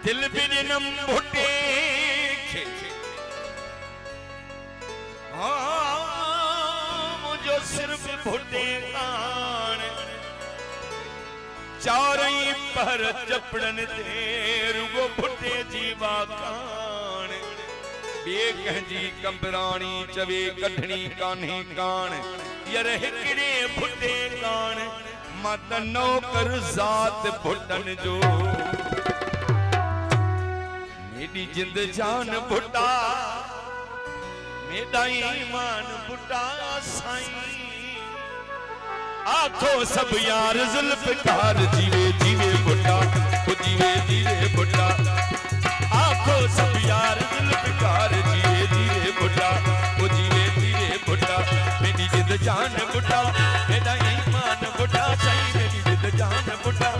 दिल बिनम भुटे मुझो सिर्फ भुटे कान चारई पर चपड़न ते रुगो भुटे जीवा कान बेकंजी कंबराणी चवे कढणी कान्ही कान यार हिकड़े भुटे कान मत नौकर जात भुटन जो मेरी जिंद जान भुटा मेरा ईमान भुटा साईं आखो सब यार जुल्फकार जीवे जीवे भुटा ओ जीवे जीवे भुटा आखो सब यार जुल्फकार जीवे जीवे भुटा ओ जीवे जीवे भुटा मेरी जिंद जान भुटा मेरा ईमान भुटा साईं मेरी जिंद जान भुटा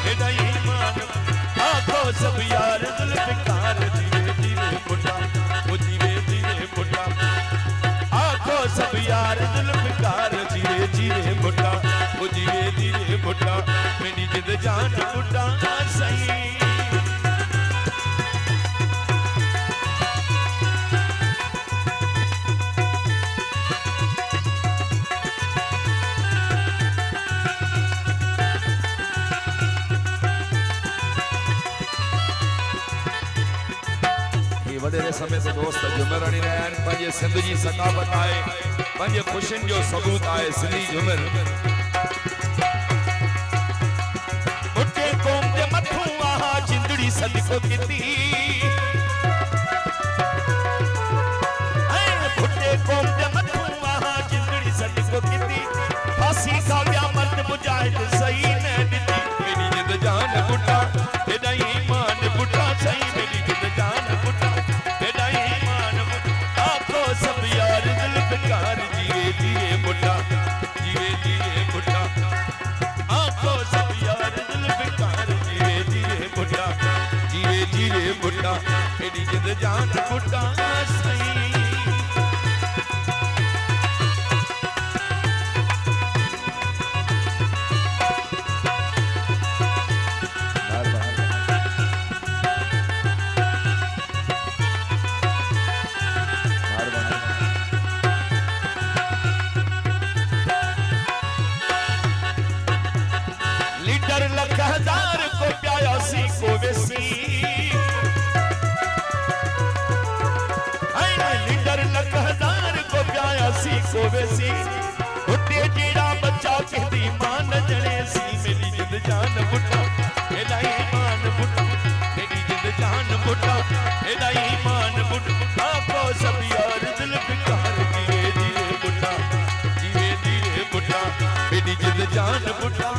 मेरा ईमान आखो सब यार जुल्फकार जीवे जीवे भुटा ओ जीवे जीवे भुटा आखो सब यार जुल्फकार जीवे जीवे भुटा ओ जीवे जीवे भुटा मेरी जिंद जान भुटा सही वडेरे समय से दोस्त झुमरणी रहन पंजे सिंध जी सकावत आए पंजे खुशिन जो सबूत आए सिंधी झुमर उठे कोम दे मथू आहा जिंदड़ी सदको किती है उठे कोम दे मथू आहा जिंदड़ी सदको किती फांसी का व्या मत बुझाए सही ने दिती मेरी जिंद जान बुटा तेरा ईमान बुटा सही मेरी जिंद जान बुटा सब यार जुल्फकार जीवे जीवे बुटा जीवे जीवे बुटा आखो सब यार जुल्फकार जीवे जीवे बुटा जीवे जीवे बुटा मेरी जिंद जान बुटा सही कोवेसी उठे जेड़ा बच्चा कहदी मान जने सी मेरी जिंद जान बुटा मेरा ईमान बुटा मेरी जिंद जान बुटा मेरा ईमान बुटा आखो सब यार जुल्फकार जीवे जीवे बुटा जीवे जीवे बुटा मेरी जिंद जान बुटा